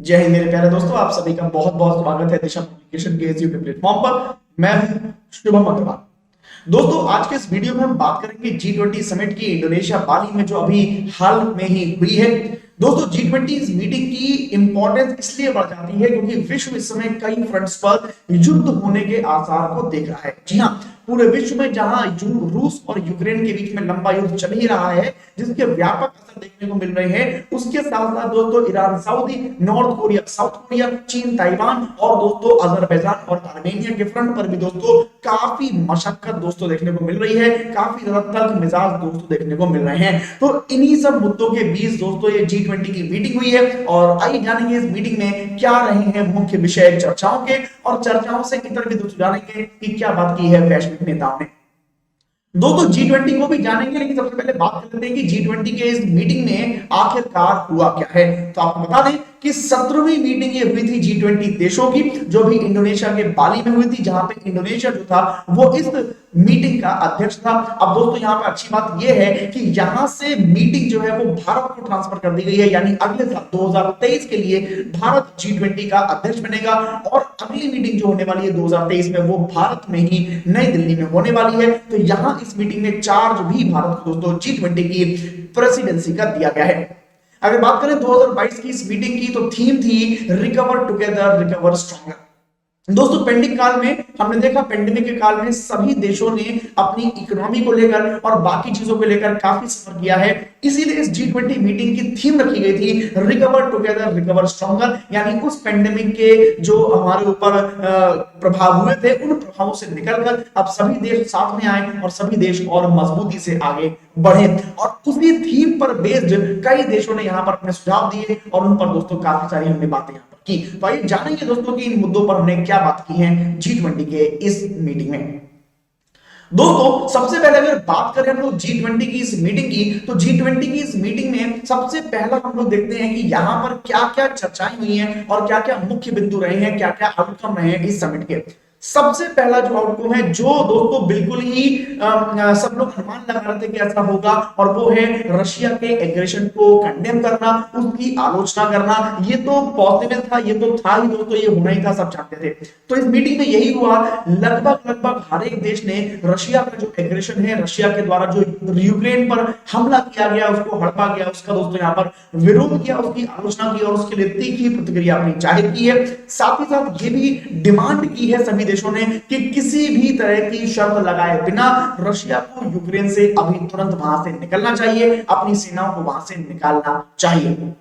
जय हिंद मेरे प्यारे दोस्तों, आप सभी का बहुत बहुत स्वागत है दिशा पब्लिकेशन के इस यूट्यूब प्लेटफॉर्म पर। मैं हूं शुभम अग्रवाल। दोस्तों, आज के इस वीडियो में हम बात करेंगे G20 समिट की इंडोनेशिया बाली में जो अभी हाल में ही हुई है। दोस्तों, G20 इस मीटिंग की इंपॉर्टेंस इसलिए बढ़ जाती है क्योंकि विश्व इस समय कई फ्रंट्स पर युद्ध होने के आसार को देख रहा है। जी हाँ, पूरे विश्व में जहां रूस और यूक्रेन के बीच में लंबा युद्ध चल ही रहा है, जिसके व्यापक असर देखने को मिल रहे हैं, उसके साथ साथ दोस्तों Iran, Saudi, north Korea, south Korea, चीन, ताइवान और दोस्तों अजरबैजान और आर्मेनिया के फ्रंट पर भी दोस्तों काफी मशक्कत दोस्तों देखने को मिल रही है, काफी ज्यादा तल्ख मिजाज दोस्तों देखने को मिल रहे हैं। तो इन्हीं सब मुद्दों के बीच दोस्तों ये G20 की मीटिंग हुई है और आइए जानेंगे इस मीटिंग में क्या रहे हैं मुख्य विषय चर्चाओं के, और चर्चाओं से इतर भी दोस्तों जानेंगे कि क्या बात की है वैश्विक नेताओं ने। दोस्तों, G20 को भी जानेंगे, लेकिन सबसे पहले बात कर लेते हैं कि G20 के इस मीटिंग में आखिरकार हुआ क्या है। तो आपको बता दें कि 17वीं मीटिंग ये हुई थी G20 देशों की, जो भी इंडोनेशिया के बाली में हुई थी, जहां पे इंडोनेशिया जो था वो इस मीटिंग का अध्यक्ष था। अब दोस्तों यहाँ पे अच्छी बात यह है कि यहां से मीटिंग जो है वो भारत को ट्रांसफर कर दी गई है, यानी अगले साल 2023 के लिए भारत G20 का अध्यक्ष बनेगा और अगली मीटिंग जो होने वाली है 2023 में वो भारत में ही नई दिल्ली में होने वाली है। तो यहां इस मीटिंग में चार्ज भी भारत को दोस्तों G20 की प्रेसिडेंसी का दिया गया है। अगर बात करें 2022 की इस मीटिंग की, तो थीम थी रिकवर टुगेदर रिकवर स्ट्रॉन्गर। दोस्तों, पेंडेमिक काल में हमने देखा, पेंडेमिक के काल में सभी देशों ने अपनी इकोनॉमी को लेकर और बाकी चीजों को लेकर काफी सफर किया है। इसीलिए इस G20 मीटिंग की थीम रखी गई थी रिकवर टुगेदर रिकवर स्ट्रॉन्गर, यानी उस पेंडेमिक के जो हमारे ऊपर प्रभाव हुए थे, उन प्रभावों से निकलकर अब सभी देश साथ में आए और सभी देश और मजबूती से आगे बढ़े। और उसी थीम पर बेस्ड कई देशों ने यहाँ पर अपने सुझाव दिए और उन पर दोस्तों काफी सारी हमने बातें यहाँ पर की। तो आइए जानेंगे दोस्तों कि इन मुद्दों पर हमने क्या बात की है G20 के इस मीटिंग में। दोस्तों, सबसे पहले अगर बात करें हम लोग G20 की इस मीटिंग की, तो G20 की इस मीटिंग में सबसे पहला हम लोग देखते हैं कि यहां पर क्या क्या चर्चाएं हुई हैं और क्या क्या मुख्य बिंदु रहे हैं, क्या क्या आउटकम रहे हैं इस समिट के। सबसे पहला जो आउटकम है, जो दोस्तों बिल्कुल ही सब लोग अनुमान लगा रहे थे कि ऐसा होगा, और वो है रशिया के एग्रेशन को कंडेम करना, उसकी आलोचना करना। ये तो पॉसिबल था, ये तो था ही दोस्तों, ये होना ही था, सब चाहते थे। तो इस मीटिंग में यही हुआ, लगभग हर एक देश ने रशिया का जो एग्रेशन है, रशिया के द्वारा जो यूक्रेन पर हमला किया गया, उसको हड़पा गया, उसका दोस्तों यहाँ पर विरोध किया, उसकी आलोचना की और उसके लिए तीखी प्रतिक्रिया अपनी जाहिर की है। साथ ही साथ ये भी डिमांड की है सभी देशों ने कि किसी भी तरह की शर्त लगाए बिना रशिया को यूक्रेन से अभी तुरंत वहां से निकलना चाहिए, अपनी सेनाओं को वहां से निकालना चाहिए।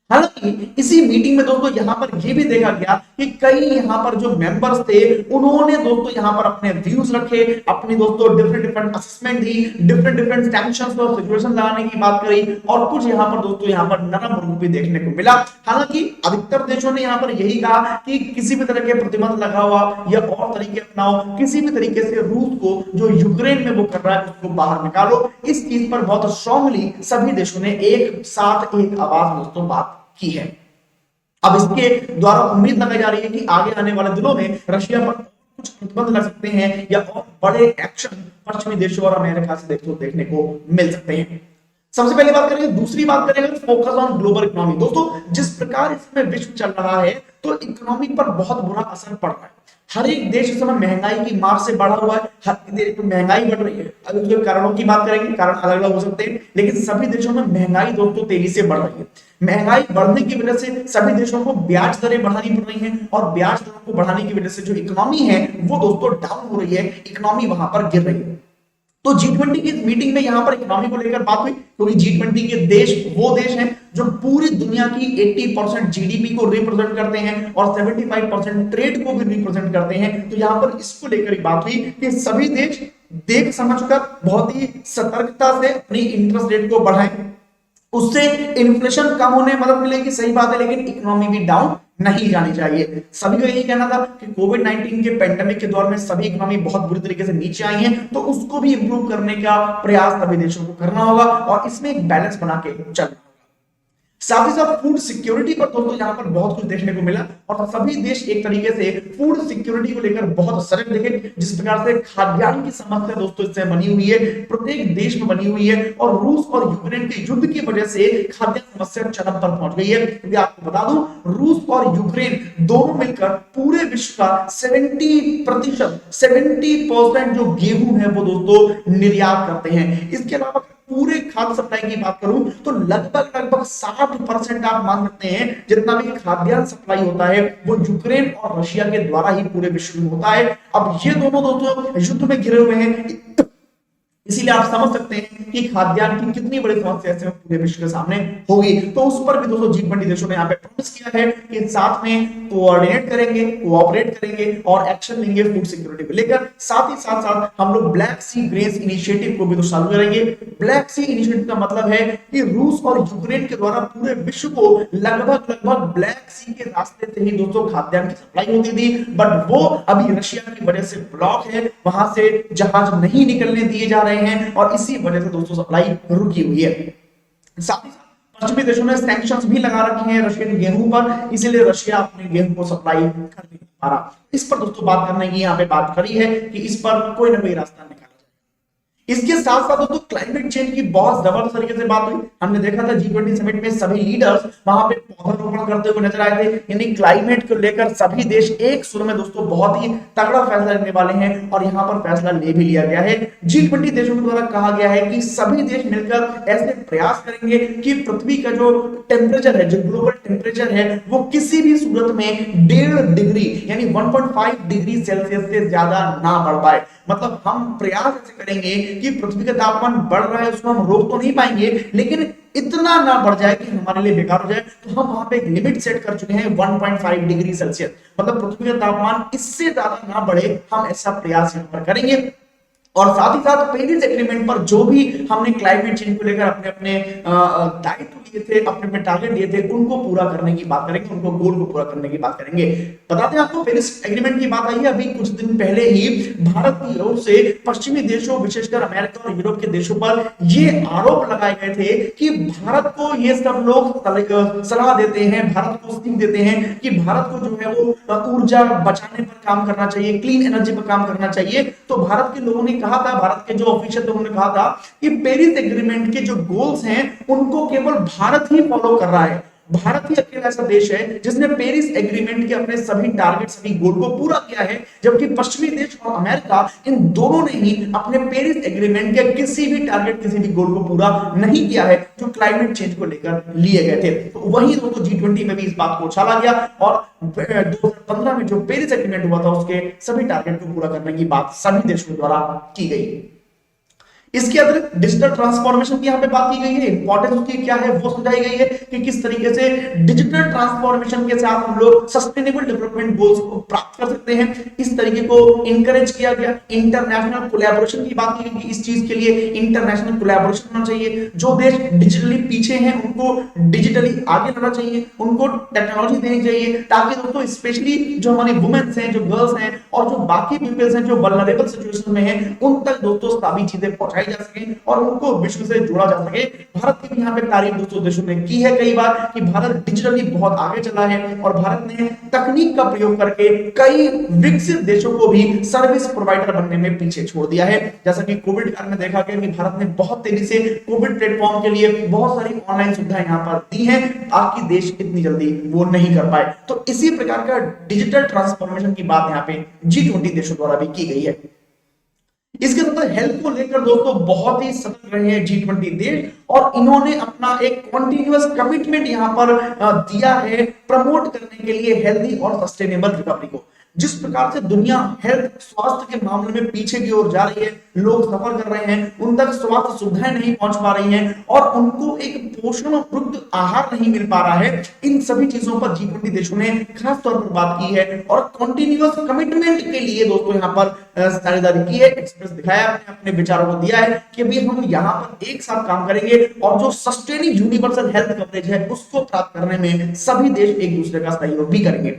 हालांकि इसी मीटिंग में दोस्तों यहां पर यह भी देखा गया कि कई यहां पर जो मेंबर्स थे, उन्होंने दोस्तों यहां पर अपने व्यूज रखे, अपनी दोस्तों डिफरेंट असेसमेंट दी, डिफरेंट टेंशंस और सिचुएशन लगाने की बात करी, और कुछ यहां पर दोस्तों यहां पर नरम रुख भी देखने को मिला। हालांकि अधिकतर देशों ने यहां पर यही कहा कि किसी भी तरह के प्रतिबंध लगाओ या और तरीके अपनाओ, किसी भी तरीके से रूस को जो यूक्रेन में वो कर रहा है उसको बाहर निकालो। इस चीज पर बहुत स्ट्रांगली सभी देशों ने एक साथ एक आवाज दोस्तों बात की है। अब इसके द्वारा उम्मीद लगाई जा रही है कि आगे आने वाले दिनों में रशिया पर कुछ प्रतिबंध लग सकते हैं या और बड़े एक्शन पश्चिमी देशों और अमेरिका से देखने को मिल सकते हैं। सबसे पहले बात करेंगे, दूसरी बात करेंगे फोकस ऑन ग्लोबल इकोनॉमी। दोस्तों, जिस प्रकार इसमें विश्व चल रहा है, तो इकोनॉमी पर बहुत बुरा असर पड़ रहा है। हर एक देश इस समय महंगाई की मार से बढ़ा हुआ है, हर देश में महंगाई बढ़ रही है। अब उसके कारणों की बात करेंगे, कारण अलग अलग हो सकते हैं, लेकिन सभी देशों में महंगाई दोस्तों तेजी से बढ़ रही है। महंगाई बढ़ने की वजह से सभी देशों को ब्याज दरें बढ़ानी पड़ रही हैं, और ब्याज दरों को बढ़ाने की वजह से जो इकोनॉमी है वो दोस्तों डाउन हो रही है, इकोनॉमी वहां पर गिर रही है। तो G20 की मीटिंग में यहां पर इकोनॉमी को लेकर बात हुई, क्योंकि G20 के देश वो देश हैं जो पूरी दुनिया की 80% जीडीपी को रिप्रेजेंट करते हैं और 75% ट्रेड को भी रिप्रेजेंट करते हैं। तो यहां पर इसको लेकर बात हुई कि सभी देश देख समझकर बहुत ही सतर्कता से अपनी इंटरेस्ट रेट को बढ़ाएं, उससे इन्फ्लेशन कम होने में मदद मिलेगी, सही बात है, लेकिन इकोनॉमी भी डाउन नहीं जानी चाहिए। सभी को यही कहना था कि कोविड-19 के पेंडेमिक के दौर में सभी इकोनॉमी बहुत बुरी तरीके से नीचे आई है, तो उसको भी इंप्रूव करने का प्रयास सभी देशों को करना होगा और इसमें एक बैलेंस बना के चलना। साथ ही साथ फूड सिक्योरिटी पर दोस्तों यहाँ पर बहुत कुछ देखने को मिला और सभी देश एक तरीके से फूड सिक्योरिटी को लेकर बहुत सजग दिखे। जिस प्रकार से खाद्यान्न की समस्या दोस्तों इससे बनी हुई है, प्रत्येक देश में बनी हुई है और रूस और यूक्रेन के युद्ध की वजह से खाद्यान्न समस्या चरम पर पहुंच गई है। क्योंकि आपको बता दूं रूस और यूक्रेन दोनों मिलकर पूरे विश्व का 70% जो गेहूं है वो दोस्तों निर्यात करते हैं। इसके अलावा पूरे खाद्य सप्लाई की बात करूं तो लगभग 60% आप मान सकते हैं जितना भी खाद्यान्न सप्लाई होता है वो यूक्रेन और रशिया के द्वारा ही पूरे विश्व में होता है। अब ये दोनों दोस्तों युद्ध में घिरे हुए हैं, इसीलिए आप समझ सकते हैं कि खाद्यान्न की कितनी बड़ी समस्या ऐसे पूरे विश्व के सामने होगी। तो उस पर भी दोस्तों G20 देशों ने यहाँ पे प्रॉमिस किया है कि साथ में कोऑर्डिनेट करेंगे, कोऑपरेट करेंगे और एक्शन लेंगे फूड सिक्योरिटी को लेकर। साथ ही साथ हम लोग ब्लैक सी ग्रेस इनिशिएटिव को भी तो चालू करेंगे। ब्लैक सी इनिशिएटिव का मतलब है कि रूस और यूक्रेन के द्वारा पूरे विश्व को लगभग ब्लैक सी के रास्ते से ही दोस्तों खाद्यान्न की सप्लाई होती थी, बट वो अभी रशिया की वजह से ब्लॉक है, वहां से जहाज नहीं निकलने दिए जा रहे हैं और इसी वजह से दोस्तों सप्लाई रुकी हुई है। साथ ही साथ पश्चिमी देशों ने सैंक्शंस भी लगा रखे हैं रशियन गेहूं पर, इसीलिए रशिया अपने गेहूं को सप्लाई कर नहीं पा रहा। इस पर दोस्तों बात करने की यहाँ पे बात करी है कि इस पर कोई ना कोई रास्ता निकाला जाए। इसके साथ साथ दोस्तों क्लाइमेट चेंज की बहुत जबरदस्त तरीके से बात हुई। हमने देखा था G20 समिट में सभी लीडर्स वहां पे पौधारोपण करते हुए नजर आए थे, यानी क्लाइमेट को लेकर सभी देश एक सुर में दोस्तों बहुत ही तगड़ा फैसला लेने वाले हैं और यहाँ पर फैसला ले भी लिया गया है। G20 देशों के द्वारा कहा गया है कि सभी देश मिलकर ऐसे प्रयास करेंगे कि पृथ्वी का जो टेम्परेचर है, जो ग्लोबल टेम्परेचर है, वो किसी भी सूरत में 1.5 डिग्री यानी 1.5 डिग्री सेल्सियस से ज्यादा ना बढ़ पाए। मतलब हम प्रयास ऐसे करेंगे कि पृथ्वी का तापमान बढ़ रहा है उसको हम रोक तो नहीं पाएंगे, लेकिन इतना ना बढ़ जाए कि हमारे लिए बेकार हो जाए। तो हम वहां पे एक लिमिट सेट कर चुके हैं 1.5 डिग्री सेल्सियस, मतलब पृथ्वी का तापमान इससे ज्यादा ना बढ़े, हम ऐसा प्रयास यहाँ पर करेंगे। और साथ ही साथ पेरिस एग्रीमेंट पर जो भी हमने क्लाइमेट चेंज को लेकर अपने अपने दायित्व लिए थे, अपने अपने टारगेट लिए थे, उनको पूरा करने की बात करेंगे, उनको गोल को पूरा करने की बात करेंगे। बताते हैं आपको पेरिस एग्रीमेंट की बात आई है, अभी कुछ दिन पहले ही भारत की ओर से पश्चिमी देशों विशेषकर अमेरिका और यूरोप के देशों पर ये आरोप लगाए गए थे कि भारत को ये सब लोग सलाह देते हैं, भारत को सीख देते हैं कि भारत को जो है वो ऊर्जा बचाने पर काम करना चाहिए, क्लीन एनर्जी पर काम करना चाहिए। तो भारत के लोगों ने कहा था, भारत के जो ऑफिशियल लोगों ने कहा था कि पेरिस एग्रीमेंट के जो गोल्स हैं उनको केवल भारत ही फॉलो कर रहा है। भारत ही अकेला ऐसा देश है जिसने पेरिस एग्रीमेंट के अपने सभी टारगेट, सभी गोल को पूरा किया है, जबकि पश्चिमी देश और अमेरिका इन दोनों ने ही अपने पेरिस एग्रीमेंट के किसी भी टारगेट, किसी भी गोल को पूरा नहीं किया है जो क्लाइमेट चेंज को लेकर लिए गए थे। तो वहीं दोस्तों G20 में भी इस बात को उछाला गया और 2015 में जो पेरिस एग्रीमेंट हुआ था उसके सभी टारगेट को पूरा करने की बात सभी देशों द्वारा की गई। इसके अतिरिक्त डिजिटल ट्रांसफॉर्मेशन की यहाँ पे बात की गई है, इंपॉर्टेंस उसकी क्या है वो समझाई गई है कि किस तरीके से डिजिटल ट्रांसफॉर्मेशन के साथ हम लोग सस्टेनेबल डेवलपमेंट गोल्स को प्राप्त कर सकते हैं। इस तरीके को इंकरेज किया गया। इंटरनेशनल कोलैबोरेशन की बात की गई कि इस चीज के लिए इंटरनेशनल कोलैबोरेशन होना चाहिए। जो देश डिजिटली पीछे हैं उनको डिजिटली आगे लाना चाहिए, उनको टेक्नोलॉजी देनी चाहिए ताकि दोस्तों स्पेशली जो हमारी वुमेन्स हैं, जो गर्ल्स हैं और जो बाकी पीपल्स हैं जो वल्नरेबल सिचुएशन में हैं, उन तक दोस्तों सभी चीजें पहुंचाई जा सके और उनको विश्व से जोड़ा जा सके। भारत की भी यहाँ पे तारीफ दोस्तों देशों ने की है कई बार कि भारत डिजिटली बहुत आगे चला है और भारत ने तकनीक का प्रयोग करके कई विकसित देशों को भी सर्विस प्रोवाइडर बनने में पीछे छोड़ दिया है। जैसा कि कोविड काल में देखा गया कि भारत ने बहुत तेजी से कोविड प्लेटफॉर्म के लिए बहुत सारी ऑनलाइन सुविधाएं यहाँ पर दी हैं, बाकी देश इतनी जल्दी वो नहीं कर पाए। तो इसी प्रकार का डिजिटल ट्रांसफॉर्मेशन की बात यहाँ पे G20 देशों द्वारा भी की गई है। इसके साथ हेल्थ को लेकर दोस्तों बहुत ही सतर्क रहे हैं G20 देश और इन्होंने अपना एक कॉन्टिन्यूअस कमिटमेंट यहां पर दिया है प्रमोट करने के लिए हेल्दी और सस्टेनेबल रिकवरी को। जिस प्रकार से दुनिया हेल्थ स्वास्थ्य के मामले में पीछे की ओर जा रही है, लोग सफर कर रहे हैं, उन तक स्वास्थ्य सुविधाएं नहीं पहुंच पा रही हैं और उनको एक पोषणयुक्त आहार नहीं मिल पा रहा है, इन सभी चीजों पर G20 देशों ने खास तौर पर बात की है और कॉन्टिन्यूअस कमिटमेंट के लिए दोस्तों यहाँ पर साझेदारी की है, एक्सप्रेस दिखाया, अपने विचारों को दिया है कि अभी हम यहाँ पर एक साथ काम करेंगे और जो सस्टेनिंग यूनिवर्सल हेल्थ कवरेज है उसको प्राप्त करने में सभी देश एक दूसरे का सहयोग भी करेंगे।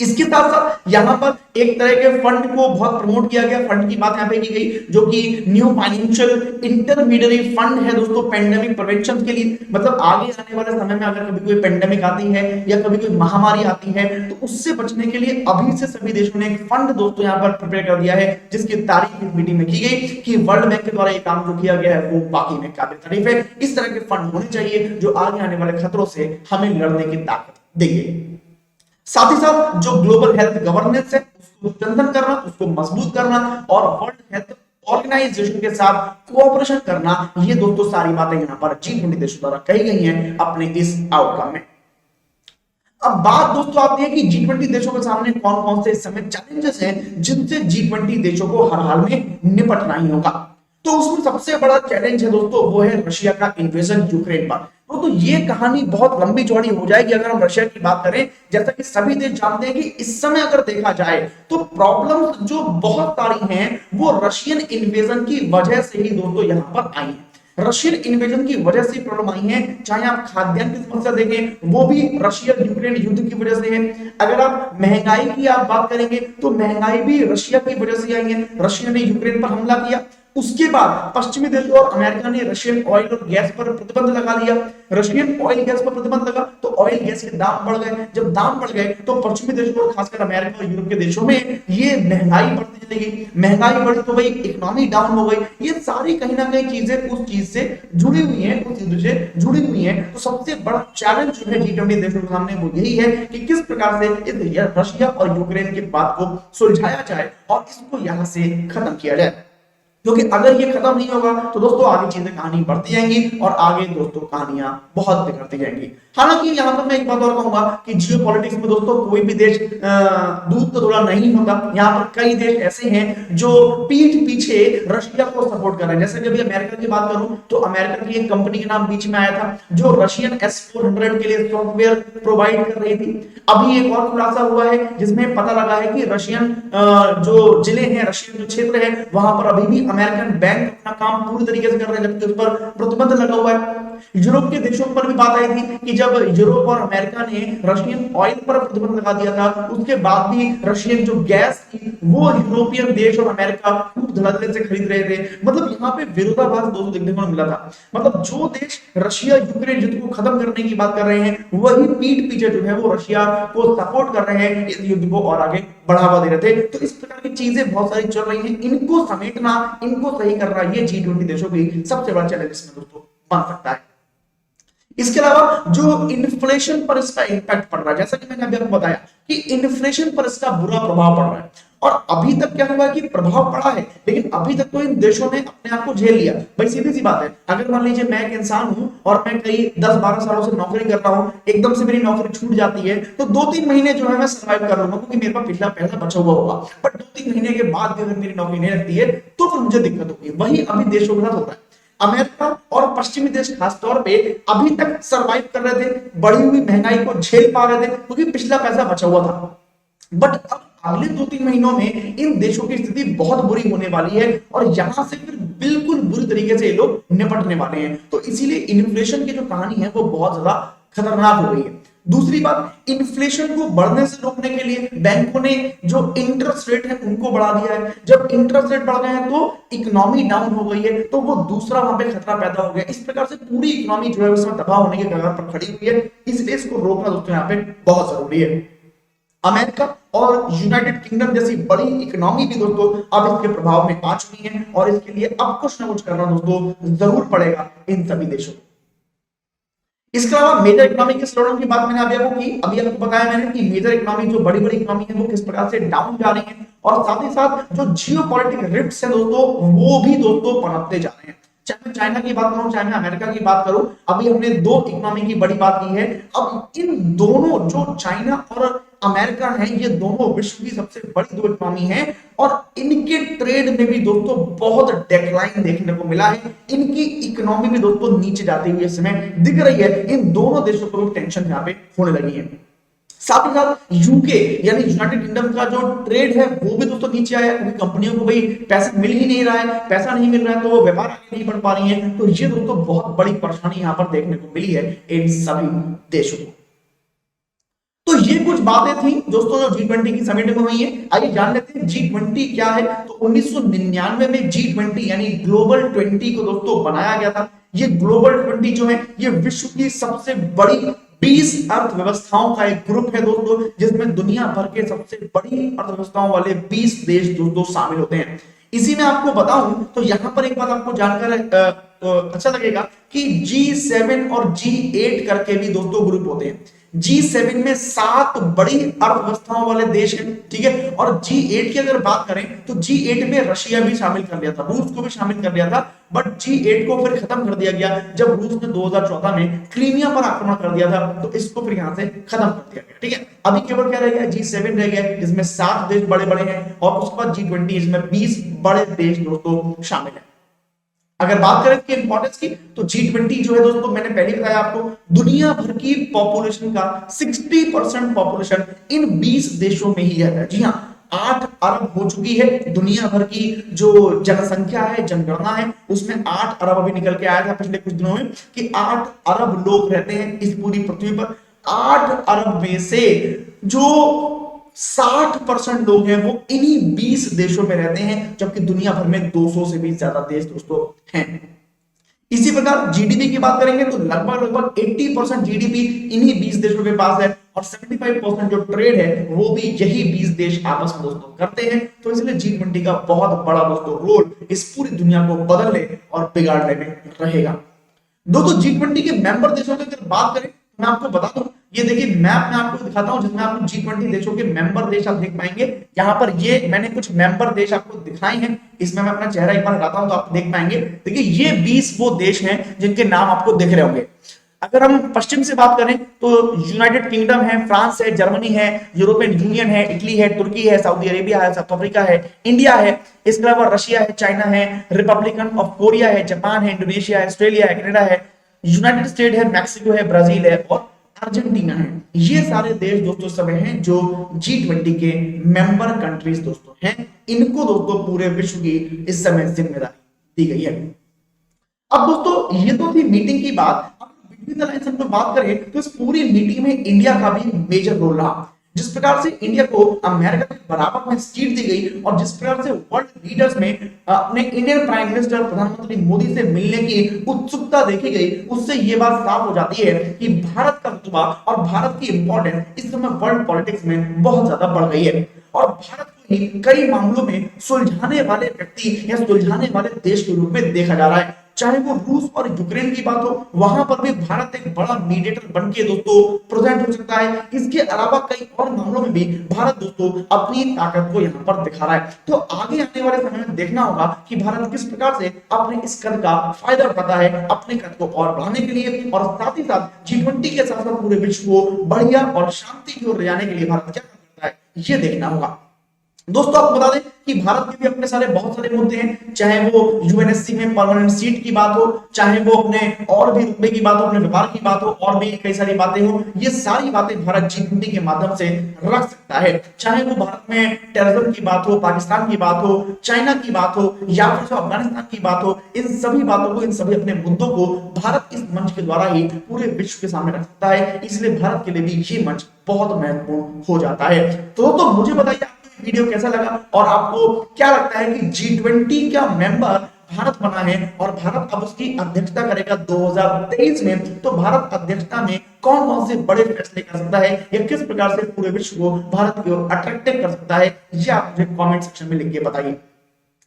इसके साथ साथ यहाँ पर एक तरह के फंड को बहुत प्रमोट किया गया। फंड की बात यहाँ पे की गई जो कि न्यू फाइनेंशियल इंटरमीडियरी फंड है दोस्तों पेंडेमिक प्रिवेंशन के लिए। मतलब आगे आने वाले समय में अगर कभी कोई पेंडेमिक आती है या कभी कोई महामारी आती है तो उससे बचने के लिए अभी से सभी देशों ने एक फंड दोस्तों यहाँ पर प्रिपेयर कर दिया है, जिसकी तारीफ इस मीटिंग में की गई कि वर्ल्ड बैंक के द्वारा ये काम जो किया गया है वो बाकी में काबिल तारीफ है। इस तरह के फंड होने चाहिए जो आगे आने वाले खतरों से हमें लड़ने की ताकत देंगे। साथ ही साथ जो ग्लोबल हेल्थ गवर्नेंस है उसको स्ट्रेंथन करना, उसको मजबूत करना और वर्ल्ड हेल्थ ऑर्गेनाइजेशन के साथ कोऑपरेशन करना, ये दोस्तों सारी बातें यहां पर G20 देशों द्वारा कही गई हैं अपने इस आउटकम में। अब बात दोस्तों आती है कि G20 देशों के सामने कौन कौन से इस समय चैलेंजेस हैं जिनसे G20 देशों को हर हाल में निपटना ही होगा। तो उसमें सबसे बड़ा चैलेंज है दोस्तों वो है रशिया का इन्वेजन यूक्रेन पर। तो ये कहानी बहुत लंबी चौड़ी हो जाएगी अगर हम रशिया की बात करें। जैसा कि सभी देश जानते हैं कि इस समय अगर देखा जाए तो प्रॉब्लम्स जो बहुत सारी हैं वो रशियन इन्वेजन की वजह से ही दोस्तों यहां पर आई है। रशियन इन्वेजन की वजह से प्रॉब्लम आई है। चाहे आप खाद्यान्न की समस्या देखें वो भी रशिया यूक्रेन युद्ध की वजह से है। अगर आप महंगाई की आप बात करेंगे तो महंगाई भी रशिया की वजह से आई है। रशिया ने यूक्रेन पर हमला किया, उसके बाद पश्चिमी देशों और अमेरिका ने रशियन ऑयल और गैस पर प्रतिबंध लगा दिया। रशियन ऑयल गैस पर प्रतिबंध लगा तो ऑयल गैस के दाम बढ़ गए। जब दाम बढ़ गए तो पश्चिमी देशों और खासकर अमेरिका और यूरोप के देशों में ये महंगाई बढ़ती चली गई। महंगाई बढ़ी तो भाई इकोनॉमी डाउन हो गई। ये सारी कहीं ना कहीं चीजें उस चीज से जुड़ी हुई हैं, उस चीज से जुड़ी हुई हैं। तो सबसे बड़ा चैलेंज जो है G20 देशों के सामने वो यही है कि किस प्रकार से इस रशिया और यूक्रेन की बात को सुलझाया जाए और इसको यहां से खत्म किया जाए। क्योंकि अगर ये खत्म नहीं होगा तो दोस्तों आगे चीजें कहानी बढ़ती जाएंगी और आगे दोस्तों कहानियां बहुत बिगड़ती जाएंगी। हालांकि यहां पर मैं एक बात और कहूंगा कि जियोपॉलिटिक्स में दोस्तों कोई भी देश दूध का धुला नहीं होता। यहां पर कई देश ऐसे हैं जो पीठ पीछे रशिया को सपोर्ट कर रहे हैं। जैसे कि अभी अमेरिका की बात करूं तो अमेरिका की एक कंपनी के नाम बीच में आया था जो रशियन S-400 के लिए सॉफ्टवेयर प्रोवाइड कर रही थी। अभी एक और खुलासा हुआ है जिसमें पता लगा है कि रशियन जो जिले हैं, रशियन जो क्षेत्र है वहां पर अभी भी अमेरिकन बैंक अपना काम पूरी तरीके से कर रहे हैं जबकि उस पर प्रतिबंध लगा हुआ है। यूरोप के देशों पर भी बात आई थी कि जब यूरोप और अमेरिका ने रशियन ऑयल पर प्रतिबंध लगा दिया था उसके बाद भी रशियन जो गैस थी वो यूरोपियन देश और अमेरिका खूब धड़ल्ले से खरीद रहे थे। मतलब यहाँ पे विरोधाभास दोस्तों देखने को मिला था। मतलब जो देश रशिया यूक्रेन युद्ध को खत्म करने की बात कर रहे हैं वही पीठ पीछे जो है वो रशिया को सपोर्ट कर रहे हैं, इस युद्ध को और आगे बढ़ावा दे रहे थे। तो इस प्रकार की चीजें बहुत सारी चल रही हैं, इनको समेटना, इनको सही करना ये G20 देशों की सबसे बड़ा चैलेंज इसमें दोस्तों बन सकता है। इसके अलावा जो इन्फ्लेशन पर इसका इंपैक्ट पड़ रहा है, जैसा कि मैंने अभी आपको बताया कि इन्फ्लेशन पर इसका बुरा प्रभाव पड़ रहा है और अभी तक क्या हुआ कि प्रभाव पड़ा है लेकिन अभी तक तो इन देशों ने अपने आप को झेल लिया। भाई सीधी सी बात है, अगर मान लीजिए मैं एक इंसान हूं और मैं कई 10-12 सालों से नौकरी कर रहा हूं, एकदम से मेरी नौकरी छूट जाती है तो 2-3 महीने जो है मैं सर्वाइव कर लूंगा क्योंकि मेरे पास पिछला पैसा बचा हुआ होगा। बट 2-3 महीने के बाद भी अगर मेरी नौकरी नहीं लगती है तो फिर मुझे दिक्कत होगी। वही अभी देशों के साथ होता है। अमेरिका और पश्चिमी देश खासतौर पे अभी तक सरवाइव कर रहे थे, बढ़ी हुई महंगाई को झेल पा रहे थे क्योंकि पिछला पैसा बचा हुआ था। बट अब अगले 2-3 महीनों में इन देशों की स्थिति बहुत बुरी होने वाली है और यहां से फिर बिल्कुल बुरी तरीके से ये लोग निपटने वाले हैं। तो इसीलिए इन्फ्लेशन की जो कहानी है वो बहुत ज्यादा खतरनाक हो गई है। दूसरी बात, इन्फ्लेशन को बढ़ने से रोकने के लिए बैंकों ने जो इंटरेस्ट रेट है उनको बढ़ा दिया है। जब इंटरेस्ट रेट बढ़ गए हैं तो इकोनॉमी डाउन हो गई है, तो वो दूसरा वहां पे खतरा पैदा हो गया। इस प्रकार से पूरी इकोनॉमी जो है उसमें तबाह होने के कगार पर खड़ी हुई है। इसलिए इसको रोकना दोस्तों यहाँ पे बहुत जरूरी है। अमेरिका और यूनाइटेड किंगडम जैसी बड़ी इकोनॉमी भी दोस्तों अब इसके प्रभाव में आ चुकी है और इसके लिए अब कुछ ना कुछ करना दोस्तों जरूर पड़ेगा इन सभी देशों को। इसके अलावा मेजर इकोनॉमी के स्लोडाउन की बात मैंने अभी आपको बताया मैंने कि मेजर इकोनॉमी जो बड़ी बड़ी इकोनॉमी है वो किस प्रकार से डाउन जा रही है और साथ ही साथ जो जियोपॉलिटिकल रिस्क है दोस्तों वो भी दोस्तों पनपते जा रहे हैं। चाहे मैं चाइना की बात करूं चाहे मैं अमेरिका की बात करूं, अभी हमने 2 इकोनॉमी की बड़ी बात की है। अब इन दोनों जो चाइना और अमेरिका है ये दोनों विश्व की सबसे बड़ी 2 इकोनॉमी है और इनके ट्रेड में भी दोस्तों बहुत डिक्लाइन देखने को मिला है। इनकी इकोनॉमी भी दोस्तों नीचे जाती हुई इस समय दिख रही है। इन दोनों देशों को भी टेंशन यहाँ पे होने लगी है। साथ ही साथ यूके यानी यूनाइटेड किंगडम का जो ट्रेड है वो भी दोस्तों नीचे आया क्योंकि कंपनियों को भाई पैसा मिल ही नहीं रहा है, पैसा नहीं मिल रहा है तो वो व्यापार आगे नहीं बढ़ पा रही है। तो ये दोस्तों बहुत बड़ी परेशानी यहाँ पर देखने को मिली है इन सभी देशों को। तो ये कुछ बातें थी दोस्तों जो G20 की समिट में हुई है। आइए जान लेते हैं G20 क्या है। तो 1999 में G20 यानी ग्लोबल 20 को दोस्तों बनाया गया था। ये ग्लोबल 20 जो है ये विश्व की सबसे बड़ी 20 अर्थव्यवस्थाओं का एक ग्रुप है दोस्तों, जिसमें दुनिया भर के सबसे बड़ी अर्थव्यवस्थाओं वाले 20 देश दोस्तों शामिल होते हैं। इसी में आपको बताऊं तो यहां पर एक बात आपको जानकर अच्छा लगेगा कि G7 और G8 करके भी दोस्तों ग्रुप होते हैं। G7 में 7 बड़ी अर्थव्यवस्थाओं वाले देश हैं, ठीक है। और G8 की अगर बात करें तो G8 में रशिया भी शामिल कर लिया था, रूस को भी शामिल कर लिया था, बट G8 को फिर खत्म कर दिया गया जब रूस ने 2014 में क्रीमिया पर आक्रमण कर दिया था, तो इसको फिर यहां से खत्म कर दिया गया, ठीक है। अभी केवल क्या रह गया, G7 रह गया, जिसमें 7 देश बड़े बड़े हैं, और उसके बाद G20 इसमें 20 बड़े देश दोस्तों शामिल है। अगर बात करें इसकी इंपॉर्टेंस की तो G20 जो है दोस्तों, मैंने पहले बताया आपको, दुनिया भर की पॉपुलेशन का 60% पॉपुलेशन इन 20 देशों में ही है। जी हाँ, 8 अरब हो चुकी है दुनिया भर की जो जनसंख्या है, जनगणना है, उसमें 8 अरब अभी निकल के आया था पिछले कुछ दिनों में कि 8 अरब लोग रहते हैं इस पूरी पृथ्वी पर। 8 अरब में से जो 60% लोग हैं वो इन्हीं 20 देशों में रहते हैं, जबकि दुनिया भर में 200 से भी ज्यादा देश दोस्तों हैं। इसी प्रकार जीडीपी की बात करेंगे तो लगभग 80% जीडीपी इन्हीं 20 देशों के पास है, और 75% जो ट्रेड है वो भी यही 20 देश आपस में दोस्तों करते हैं। तो इसलिए G20 का बहुत बड़ा दोस्तों रोल इस पूरी दुनिया को बदलने और बिगाड़ने में रहेगा। दोस्तों G20 के मेंबर देशों की अगर बात करें, मैं आपको बता दूं, ये देखिए मैप में आपको दिखाता हूं जिसमें आपको G20 देशों के मेंबर देश आप देख पाएंगे। यहाँ पर ये मैंने कुछ मेंबर देश आपको दिखाए हैं, इसमें मैं अपना चेहरा एक बार हटाता हूं तो आप देख पाएंगे। देखिए ये 20 वो देश हैं जिनके नाम आपको दिख रहे होंगे। अगर हम पश्चिम से बात करें तो यूनाइटेड किंगडम है, फ्रांस है, जर्मनी है, यूरोपियन यूनियन है, इटली है, तुर्की है, सऊदी अरेबिया है, साउथ अफ्रीका है, इंडिया है, इसके अलावा रशिया है, चाइना है, रिपब्लिकन ऑफ कोरिया है, जापान है, इंडोनेशिया है, ऑस्ट्रेलिया है, कनाडा है, यूनाइटेड स्टेट है, मैक्सिको है, ब्राजील है और अर्जेंटीना है। ये सारे देश दोस्तों सब हैं जो G20 के मेंबर कंट्रीज दोस्तों हैं। इनको दोस्तों पूरे विश्व की इस समय जिम्मेदारी दी गई है। अब दोस्तों ये तो थी मीटिंग की बात। अब बिटवीन द लाइन्स हम लोग बात करें तो इस पूरी मीटिंग में इंडिया का भी मेजर रोल रहा। जिस प्रकार से इंडिया को अमेरिका के बराबर में सीट दी गई और जिस प्रकार से वर्ल्ड लीडर्स में अपने इंडियन प्राइम मिनिस्टर प्रधानमंत्री मोदी से मिलने की उत्सुकता देखी गई, उससे ये बात साफ हो जाती है कि भारत का रुतबा और भारत की इंपॉर्टेंस इस समय वर्ल्ड पॉलिटिक्स में बहुत ज्यादा बढ़ गई है, और भारत को ही कई मामलों में सुलझाने वाले व्यक्ति या सुलझाने वाले देश के रूप में देखा जा रहा है। चाहे वो रूस और यूक्रेन की बात हो, वहां पर भी भारत एक बड़ा मीडिएटर बन के दोस्तों प्रेजेंट हो सकता है। इसके अलावा कई और मामलों में भी भारत दोस्तों अपनी ताकत को यहाँ पर दिखा रहा है। तो आगे आने वाले समय में देखना होगा कि भारत किस प्रकार से अपने इस कद का फायदा उठाता है अपने कद को और बढ़ाने के लिए, और साथ ही साथ G20 के साथ साथ पूरे विश्व को बढ़िया और शांति की ओर ले जाने के लिए भारत क्या करता है ये देखना होगा। दोस्तों आपको बता दें कि भारत के भी अपने सारे बहुत सारे मुद्दे हैं, चाहे वो यूएनएससी में परमानेंट सीट की बात हो, चाहे वो अपने और भी रुतबे की बात हो, अपने व्यापार की बात हो, और भी कई सारी बातें हो। ये सारी बातें भारत G20 के माध्यम से रख सकता है। चाहे वो भारत में टेररिज्म की बात हो, पाकिस्तान की बात हो, चाइना की बात हो, या फिर जो अफगानिस्तान की बात हो, इन सभी बातों को, इन सभी अपने मुद्दों को भारत इस मंच के द्वारा ही पूरे विश्व के सामने रख सकता है। इसलिए भारत के लिए भी ये मंच बहुत महत्वपूर्ण हो जाता है। तो मुझे बताइए वीडियो कैसा लगा, और आपको क्या लगता है कि G20 का मेंबर भारत बना है और भारत अब उसकी अध्यक्षता करेगा 2023 में, तो भारत अध्यक्षता में कौन कौन से बड़े फैसले कर सकता है या किस प्रकार से पूरे विश्व को भारत की ओर अट्रैक्टिव कर सकता है, ये आप मुझे कमेंट सेक्शन में लिख के बताइए।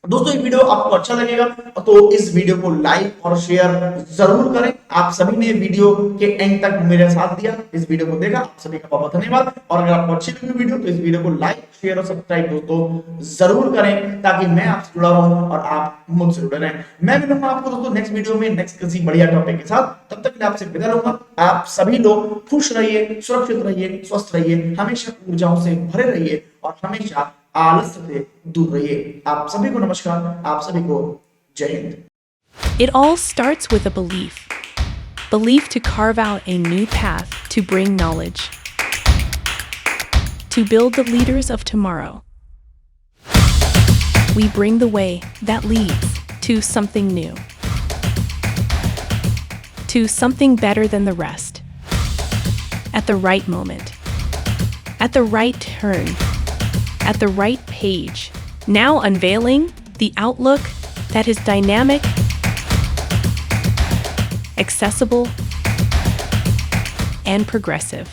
दोस्तों ये वीडियो आपको अच्छा लगेगा तो इस वीडियो को लाइक और शेयर जरूर करें। आप सभी ने वीडियो के एंड तक मेरे साथ दिया, इस वीडियो को देखा, आप सभी का बहुत धन्यवाद। और अगर आपको अच्छी लगी वीडियो तो इस वीडियो को लाइक शेयर और सब्सक्राइब दोस्तों जरूर करें, ताकि मैं आपसे जुड़ा रहूं और आप मुझसे जुड़े रहें। मैं मिलूंगा आपको दोस्तों नेक्स्ट वीडियो में नेक्स्ट किसी बढ़िया टॉपिक के साथ। तब तक मैं आपसे विदा लूंगा। आप सभी लोग खुश रहिए, सुरक्षित रहिए, स्वस्थ रहिए, हमेशा ऊर्जाओं से भरे रहिए और हमेशा आलस से दूर रहिए। आप सभी को नमस्कार, आप सभी को जय Hind. It all starts with a belief. Belief to carve out a new path to bring knowledge. To build the leaders of tomorrow. We bring the way that leads to something new. To something better than the rest. At the right moment. at the right turn, at the right page. Now unveiling the Outlook that is dynamic, accessible, and progressive.